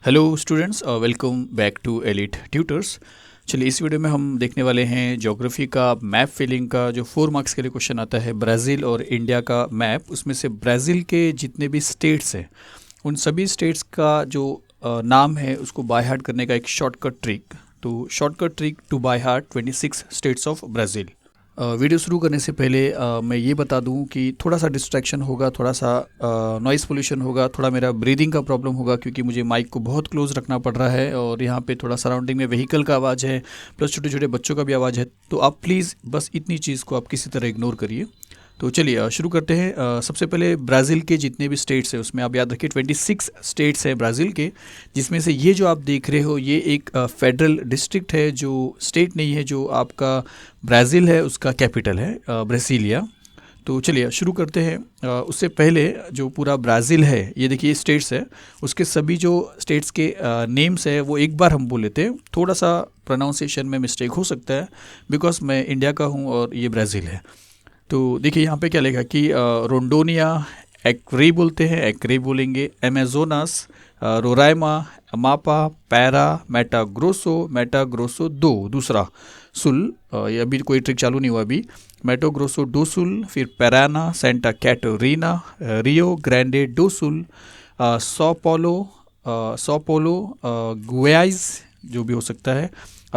Hello students, welcome back to Elite Tutors. चलिए, इस video में हम देखने वाले हैं ज्योग्राफी का मैप फिलिंग का जो 4 मार्क्स के लिए क्वेश्चन आता है, ब्राज़ील और इंडिया का मैप। उसमें से ब्राज़ील के जितने भी स्टेट्स हैं उन सभी स्टेट्स का जो नाम है उसको बाय हार्ट करने का एक शॉर्टकट ट्रिक। तो shortcut trick to by heart 26 states of Brazil. Video शुरू करने से पहले मैं ये बता दूं कि थोड़ा सा डिस्ट्रैक्शन होगा, थोड़ा सा नॉइज़ पोल्यूशन होगा, थोड़ा मेरा ब्रीदिंग का प्रॉब्लम होगा क्योंकि मुझे माइक को बहुत क्लोज रखना पड़ रहा है और यहाँ पे थोड़ा सराउंडिंग में व्हीकल का आवाज़ है, प्लस छोटे छोटे बच्चों का भी आवाज़ है। तो आप प्लीज़ बस इतनी चीज़ को आप किसी तरह इग्नोर करिए। तो चलिए शुरू करते हैं। सबसे पहले ब्राज़ील के जितने भी स्टेट्स हैं उसमें आप याद रखिए 26 स्टेट्स हैं ब्राज़ील के, जिसमें से ये जो आप देख रहे हो ये एक फेडरल डिस्ट्रिक्ट है, जो स्टेट नहीं है। जो आपका ब्राज़ील है उसका कैपिटल है ब्रासिलिया। तो चलिए शुरू करते हैं। उससे पहले जो पूरा ब्राज़ील है, ये देखिए स्टेट्स है, उसके सभी जो स्टेट्स के नेम्स है वो एक बार हम बोल लेते हैं। थोड़ा सा प्रोनाउंसिएशन में मिस्टेक हो सकता है बिकॉज मैं इंडिया का हूँ और ये ब्राज़ील है। तो देखिए यहाँ पे क्या लिखा कि रोंडोनिया, एक्रे बोलते हैं, एक्रे बोलेंगे, अमेजोनस, रोराइमा, अमापा, पैरा, मेटाग्रोसो दो दूसरा, सुल, ये अभी कोई ट्रिक चालू नहीं हुआ अभी, मेटोग्रोसो डो सुल, फिर Parana, Santa Catarina, Rio Grande do Sul, Sao पोलो, गुआइज जो भी हो सकता है,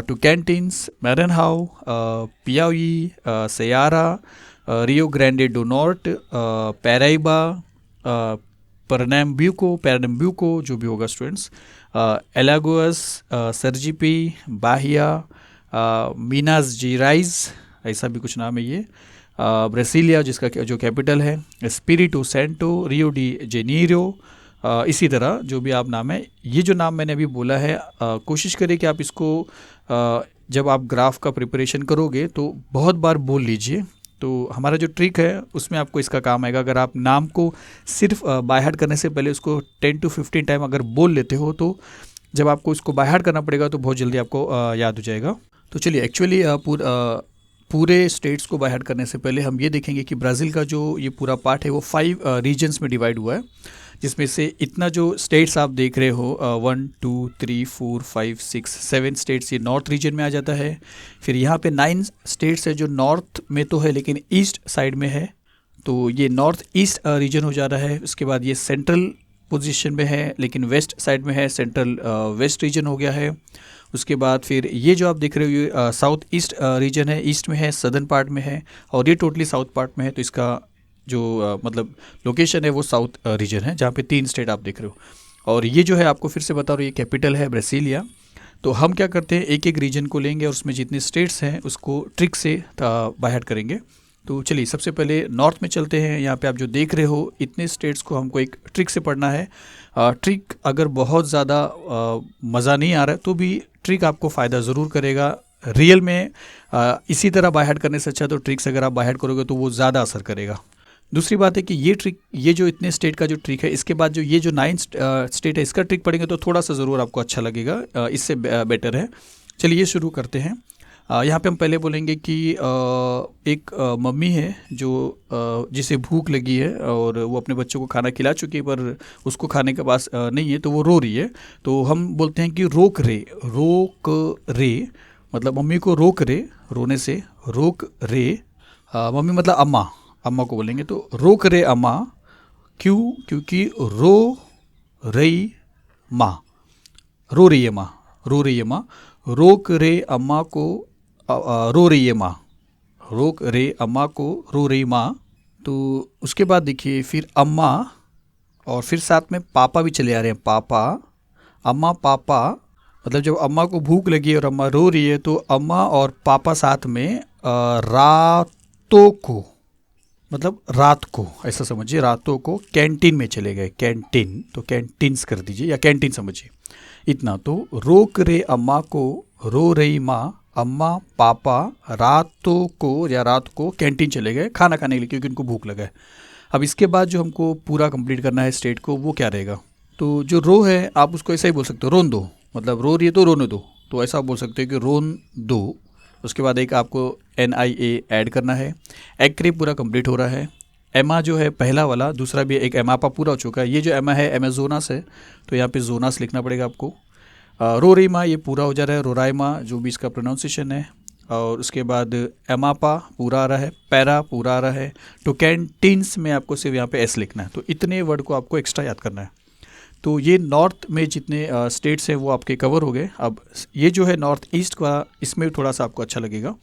टुकेंटिन्स, मैरनहाउ, पियाई, सेयारा, रियो ग्रैंडे डो नॉर्ट, पैराइबा, परनम्ब्यूको जो भी होगा स्टूडेंट्स, एलागोस, सर्जिपी, बाहिया, मीनास जीराइज, ऐसा भी कुछ नाम है ये, ब्रासिलिया जिसका जो कैपिटल है, स्पिरिटो सेंटो, रियो डी जेनीरो, इसी तरह जो भी आप नाम है। ये जो नाम मैंने अभी बोला है, कोशिश करिए कि आप इसको जब आप ग्राफ का प्रिपरेशन करोगे तो बहुत बार बोल लीजिए। तो हमारा जो ट्रिक है उसमें आपको इसका काम आएगा। अगर आप नाम को सिर्फ बाय हार्ट करने से पहले उसको 10 to 15 टाइम अगर बोल लेते हो तो जब आपको इसको बाय हार्ट करना पड़ेगा तो बहुत जल्दी आपको याद हो जाएगा। तो चलिए, एक्चुअली पूरे स्टेट्स को बाय हार्ट करने से पहले हम ये देखेंगे कि ब्राज़ील का जो ये पूरा पार्ट है वो 5 रीजन्स में डिवाइड हुआ है, जिसमें से इतना जो स्टेट्स आप देख रहे हो 1 2 3 4 5 6 7 स्टेट्स ये नॉर्थ रीजन में आ जाता है। फिर यहाँ पे 9 स्टेट्स है जो नॉर्थ में तो है लेकिन ईस्ट साइड में है, तो ये नॉर्थ ईस्ट रीजन हो जा रहा है। उसके बाद ये सेंट्रल पोजीशन में है लेकिन वेस्ट साइड में है, सेंट्रल वेस्ट रीजन हो गया है। उसके बाद फिर ये जो आप देख रहे हो ये साउथ ईस्ट रीजन है, ईस्ट में है, सदर्न पार्ट में है, और ये टोटली साउथ पार्ट में है। तो इसका जो मतलब लोकेशन है वो साउथ रीजन है जहाँ पे 3 स्टेट आप देख रहे हो। और ये जो है आपको फिर से बता रहा हूँ, ये कैपिटल है ब्रासिलिया। तो हम क्या करते हैं, एक एक रीजन को लेंगे और उसमें जितने स्टेट्स हैं उसको ट्रिक से बाय हार्ट करेंगे। तो चलिए सबसे पहले नॉर्थ में चलते हैं। यहाँ पे आप जो देख रहे हो इतने स्टेट्स को हमको एक ट्रिक से पढ़ना है। ट्रिक अगर बहुत ज़्यादा मज़ा नहीं आ रहा है तो भी ट्रिक आपको फ़ायदा ज़रूर करेगा। रियल में इसी तरह बाय हार्ट करने से अच्छा तो ट्रिक्स अगर आप बाय हार्ट करोगे तो वो ज़्यादा असर करेगा। दूसरी बात है कि ये ट्रिक, ये जो इतने स्टेट का जो ट्रिक है, इसके बाद जो ये जो 9 स्टेट है इसका ट्रिक पढ़ेंगे तो थोड़ा सा ज़रूर आपको अच्छा लगेगा, इससे बेटर है। चलिए ये शुरू करते हैं। यहाँ पे हम पहले बोलेंगे कि एक मम्मी है जो जिसे भूख लगी है और वो अपने बच्चों को खाना खिला चुकी है पर उसको खाने के पास नहीं है, तो वो रो रही है। तो हम बोलते हैं कि रोक रे, मतलब मम्मी को रोक रे, रोने से रोक रे। मम्मी मतलब अम्मा को बोलेंगे तो रोक रे अम्मा। क्यों? क्योंकि रो रही माँ, रो रही है माँ, रोक रे अम्मा को रो रही है माँ, रोक रे अम्मा को रो रही माँ। तो उसके बाद देखिए फिर अम्मा और फिर साथ में पापा भी चले आ रहे हैं, पापा, अम्मा, पापा। मतलब जब अम्मा को भूख लगी है और अम्मा रो रही है तो अम्मा और पापा साथ में रातों को, मतलब रात को ऐसा समझिए, रातों को कैंटीन में चले गए। कैंटीन तो कैंटीन्स कर दीजिए या कैंटीन समझिए इतना। तो रोक रे अम्मा को रो रही माँ, अम्मा पापा रातों को या रात को कैंटीन चले गए खाना खाने के लिए क्योंकि उनको भूख लगा है। अब इसके बाद जो हमको पूरा कंप्लीट करना है स्टेट को, वो क्या रहेगा? तो जो रो है आप उसको ऐसा ही बोल सकते हो, रोन दो, मतलब रो रही है तो रोने दो, तो ऐसा बोल सकते हो कि रोन दो। उसके बाद एक आपको NIA ऐड करना है। एक्रे पूरा कंप्लीट हो रहा है। एमा जो है पहला वाला, दूसरा भी एक एमापा पूरा हो चुका है। ये जो एमा है अमेजोनस है, तो यहाँ पे जोनास लिखना पड़ेगा आपको। रोरेमा ये पूरा हो जा रहा है, रोराइमा जो भी इसका प्रोनाउंसिएशन है। और उसके बाद एमापा पूरा आ रहा है, पैरा पूरा आ रहा है। टोकैंटिन्स में आपको सिर्फ यहाँ पे एस लिखना है। तो इतने वर्ड को आपको एक्स्ट्रा याद करना है। तो ये नॉर्थ में जितने स्टेट्स हैं वो आपके कवर हो गए। अब ये जो है नॉर्थ ईस्ट का, इसमें थोड़ा सा आपको अच्छा लगेगा।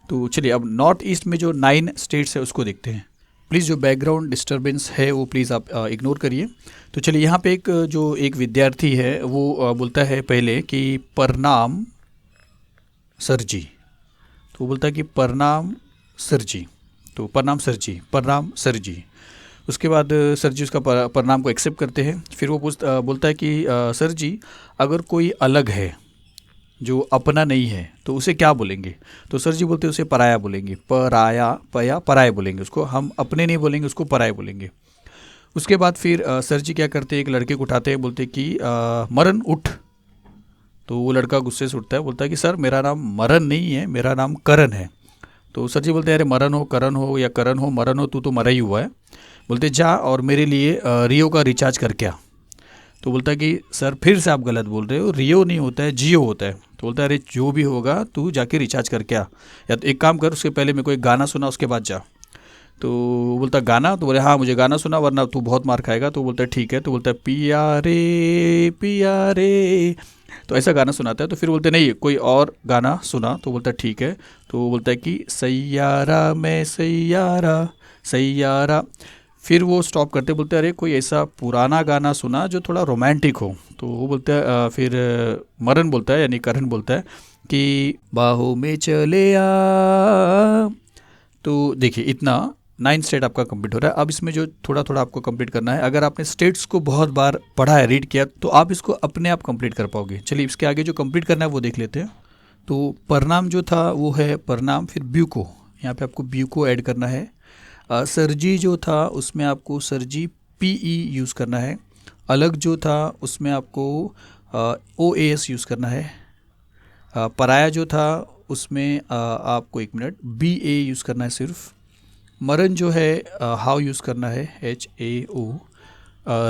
तो चलिए अब नॉर्थ ईस्ट में जो 9 स्टेट्स है उसको देखते हैं। प्लीज़ जो बैकग्राउंड डिस्टरबेंस है वो प्लीज़ आप इग्नोर करिए। तो चलिए यहाँ पे एक विद्यार्थी है वो बोलता है पहले कि प्रणाम सर जी। तो वो बोलता है कि प्रणाम सर जी। तो प्रणाम सर जी, प्रणाम सर जी। उसके बाद सर जी उसका प्रणाम को एक्सेप्ट करते हैं। फिर वो बोलता है कि सर जी अगर कोई अलग है जो अपना नहीं है तो उसे क्या बोलेंगे? तो सर जी बोलते हैं उसे पराया बोलेंगे। पराया, पया पराया बोलेंगे उसको, हम अपने नहीं बोलेंगे, उसको पराया बोलेंगे। उसके बाद फिर सर जी क्या करते हैं, एक लड़के को उठाते हैं, बोलते कि मरन उठ। तो वो लड़का गुस्से से उठता है, बोलता है कि सर मेरा नाम मरन नहीं है, मेरा नाम करण है। तो सर जी बोलते हैं अरे मरन हो करण हो या करण हो मरन हो, तू तो मरा ही हुआ है। बोलते जा और मेरे लिए रियो का रिचार्ज करके आ। तो बोलता है कि सर फिर से आप गलत बोल रहे हो, रियो नहीं होता है, जियो होता है। तो बोलता है अरे जो भी होगा तू जाके रिचार्ज करके आ, या तो एक काम कर उसके पहले मेरे को एक गाना सुना उसके बाद जा। तो बोलता गाना? तो बोले हाँ मुझे गाना सुना वरना तू बहुत मार खाएगा। तो बोलता है ठीक है। तो बोलता है पिया रे। तो ऐसा गाना सुनाता है। तो फिर बोलते नहीं कोई और गाना सुना। तो बोलता है ठीक है। तो बोलता है कि सैयारा मैं सैयारा सैयारा। फिर वो स्टॉप करते, बोलते अरे कोई ऐसा पुराना गाना सुना जो थोड़ा रोमांटिक हो। तो वो बोलता है फिर मरन बोलता है यानी करण बोलता है कि बाहों में चले आ। तो देखिए इतना 9 स्टेट आपका कंप्लीट हो रहा है। अब इसमें जो थोड़ा थोड़ा आपको कंप्लीट करना है, अगर आपने स्टेट्स को बहुत बार पढ़ा है, रीड किया, तो आप इसको अपने आप कंप्लीट कर पाओगे। चलिए इसके आगे जो कंप्लीट करना है वो देख लेते हैं। तो प्रणाम जो था वो है प्रणाम, फिर ब्यूको, यहाँ पे आपको ब्यूको ऐड करना है। सरजी जो था उसमें आपको सरजी पीई यूज़ करना है। अलग जो था उसमें आपको ओएस यूज़ करना है। पराया जो था उसमें आपको 1 मिनट BA यूज़ करना है सिर्फ। मरन जो है हाउ यूज़ करना है HAO।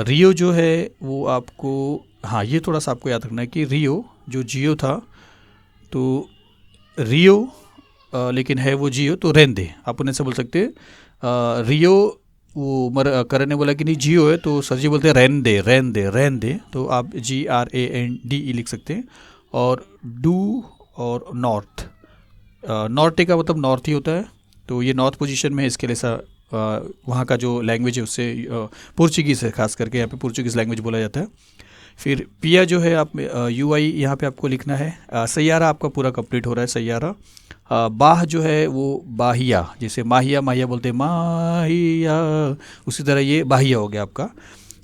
रियो जो है वो आपको, हाँ ये थोड़ा सा आपको याद रखना है कि रियो जो जियो था, तो रियो लेकिन है वो जियो, तो रहने दे, आप उन्हें से बोल सकते हैं रियो। वो करण ने बोला कि नहीं जियो है, तो सर जी बोलते हैं रहने दे रहने दे रहने दे। तो आप GRANDE लिख सकते हैं। और डू और नॉर्थ, नॉर्थ का मतलब नॉर्थ ही होता है। तो ये नॉर्थ पोजीशन में है, इसके लिए वहाँ का जो लैंग्वेज है उससे पोर्चुगीज़ है, खास करके यहाँ पे पोर्चुगीज़ लैंग्वेज बोला जाता है। फिर पिया जो है आप UI यहाँ पे आपको लिखना है। सैयारा आपका पूरा कंप्लीट हो रहा है, सैयारा। बाह जो है वो बाहिया, जैसे माहिया माहिया बोलते हैं माहिया, उसी तरह ये बाहिया हो गया आपका।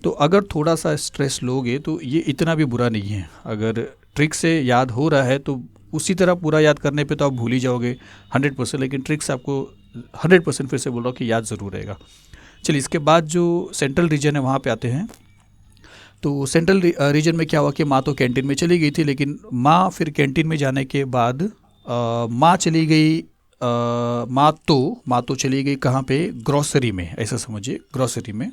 तो अगर थोड़ा सा स्ट्रेस लोगे तो ये इतना भी बुरा नहीं है। अगर ट्रिक से याद हो रहा है तो उसी तरह पूरा याद करने पे तो आप भूल ही जाओगे 100%, लेकिन ट्रिक से आपको 100% फिर से बोल रहा हूँ कि याद ज़रूर रहेगा। चलिए इसके बाद जो सेंट्रल रीजन है वहाँ पे आते हैं। तो सेंट्रल रीजन में क्या हुआ कि माँ तो कैंटीन में चली गई थी, लेकिन माँ फिर कैंटीन में जाने के बाद माँ चली गई, माँ तो चली गई कहाँ पे, ग्रॉसरी में, ऐसा समझिए ग्रॉसरी में।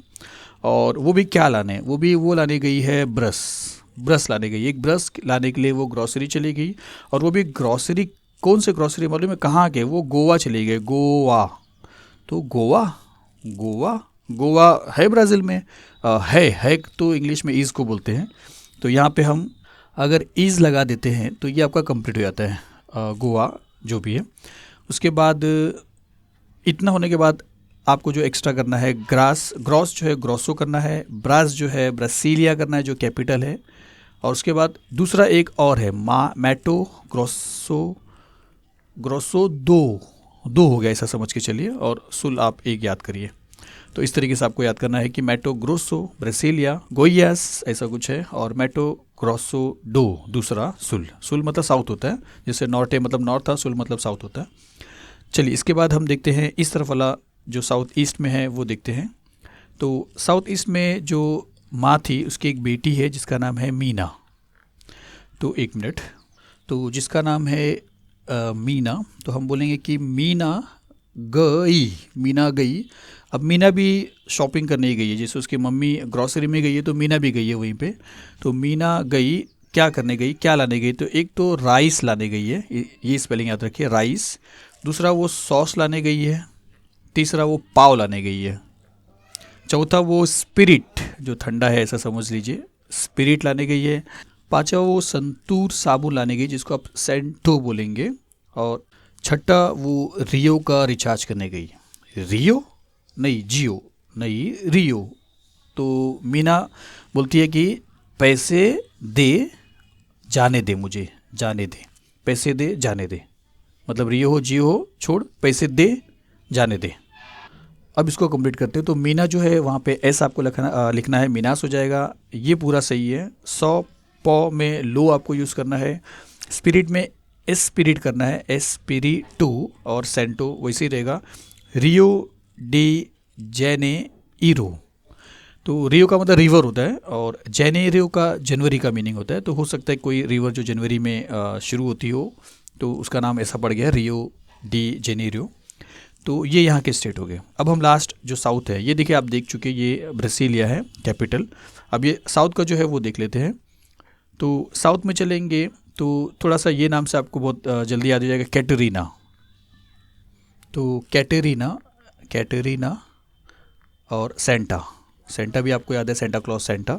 और वो भी क्या लाने, वो लाने गई है ब्रश लाने गई, एक ब्रश लाने के लिए वो ग्रॉसरी चली गई। और वो भी ग्रॉसरी, कौन से ग्रॉसरी मालूम है कहाँ गए, वो गोवा चली गए, गोवा। तो गोवा गोवा है ब्राज़ील में, है तो इंग्लिश में ईज़ को बोलते हैं। तो यहाँ पे हम अगर ईज़ लगा देते हैं तो ये आपका कंप्लीट हो जाता है, गोवा जो भी है। उसके बाद इतना होने के बाद आपको जो एक्स्ट्रा करना है, ग्रॉस जो है ग्रॉसो करना है, ब्राज़ जो है ब्रासीलिया करना है जो कैपिटल है। और उसके बाद दूसरा एक और है मैटो ग्रोसो दो हो गया, ऐसा समझ के चलिए। और सुल आप एक याद करिए। तो इस तरीके से आपको याद करना है कि मैटो ग्रोसो ब्रासीलिया गोयास ऐसा कुछ है, और मैटो ग्रोसो डो दूसरा सुल मतलब साउथ होता है, जैसे नॉर्टे मतलब नॉर्थ था, सुल मतलब साउथ होता है। चलिए इसके बाद हम देखते हैं इस तरफ वाला जो साउथ ईस्ट में है वो देखते हैं। तो साउथ ईस्ट में जो माँ थी उसकी एक बेटी है जिसका नाम है मीना। तो 1 मिनट, तो जिसका नाम है मीना, तो हम बोलेंगे कि मीना गई, मीना गई। अब मीना भी शॉपिंग करने गई है, जैसे उसकी मम्मी ग्रॉसरी में गई है तो मीना भी गई है वहीं पे। तो मीना गई, क्या करने गई, क्या लाने गई, तो एक तो राइस लाने गई है, ये स्पेलिंग याद रखिए, राइस। दूसरा वो सॉस लाने गई है। तीसरा वो पाव लाने गई है। चौथा वो स्पिरिट, जो ठंडा है ऐसा समझ लीजिए, स्पिरिट लाने गई है। पांचवा वो संतूर साबुन लाने गई, जिसको आप सेंटो बोलेंगे। और छठा वो रियो का रिचार्ज करने गई। रियो नहीं, जियो नहीं, रियो। तो मीना बोलती है कि पैसे दे, जाने दे, मुझे जाने दे, पैसे दे जाने दे। मतलब रियो हो जियो हो, छोड़, पैसे दे जाने दे। अब इसको कंप्लीट करते हैं। तो मीना जो है वहाँ पे एस आपको लिखना है, मीनास हो जाएगा, ये पूरा सही है। सौ पौ में लो आपको यूज़ करना है। स्पिरिट में एस स्पिरिट करना है, एस स्पिरिटू। और सेंटो वैसे ही रहेगा। रियो डी जेने ईरो, तो रियो का मतलब रिवर होता है, और जेनेरियो का जनवरी का मीनिंग होता है। तो हो सकता है कोई रिवर जो जनवरी में शुरू होती हो, तो उसका नाम ऐसा पड़ गया, रियो डी जेनेरियो। तो ये यहाँ के स्टेट हो गए। अब हम लास्ट जो साउथ है, ये देखिए आप देख चुके, ये ब्रासीलिया है कैपिटल। अब ये साउथ का जो है वो देख लेते हैं। तो साउथ में चलेंगे तो थोड़ा सा ये नाम से आपको बहुत जल्दी याद हो जाएगा, कैटरीना। तो कैटरीना, कैटरीना और सेंटा, सेंटा भी आपको याद है, सेंटा क्लॉज सेंटा।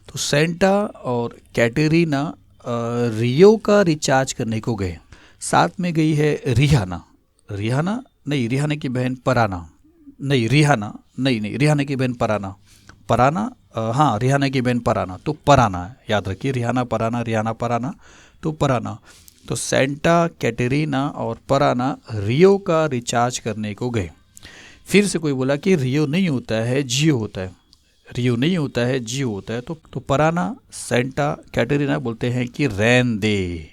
तो सेंटा और कैटरीना रियो का रिचार्ज करने को गए। साथ में गई है रिहाना, रिहाना नहीं, रिहाना की बहन पराना, नहीं रिहाना नहीं, नहीं रिहाना की बहन पराना, पराना हाँ, रिहाना की बहन पराना, तो पराना याद रखिए, रिहाना पराना, रिहाना पराना, तो पराना। तो सेंटा, कैटरीना और पराना रियो का रिचार्ज करने को गए। फिर से कोई बोला कि रियो नहीं होता है, जियो होता है, रियो नहीं होता है, जियो होता है। तो पराना, सेंटा, कैटरीना बोलते हैं कि रैन दे,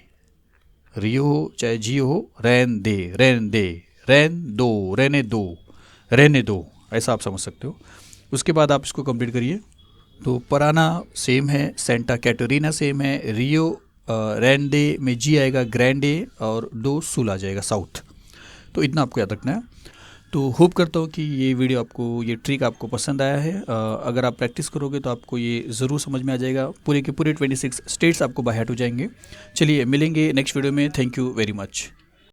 रियो हो चाहे जियो हो, रैन दे, रैन दे, रैन दो, रहने दो, रहने दो, ऐसा आप समझ सकते हो। उसके बाद आप इसको कंप्लीट करिए। तो पराना सेम है, सेंटा कैटरीना सेम है, रियो रैंडे में जी आएगा, ग्रैंडे, और दो सुल आ जाएगा, साउथ। तो इतना आपको याद रखना है। तो होप करता हूँ कि ये वीडियो आपको, ये ट्रिक आपको पसंद आया है। अगर आप प्रैक्टिस करोगे तो आपको ये ज़रूर समझ में आ जाएगा। पूरे के पूरे 26 स्टेट्स आपको बाय हार्ट हो जाएंगे। चलिए मिलेंगे नेक्स्ट वीडियो में। Thank you very much.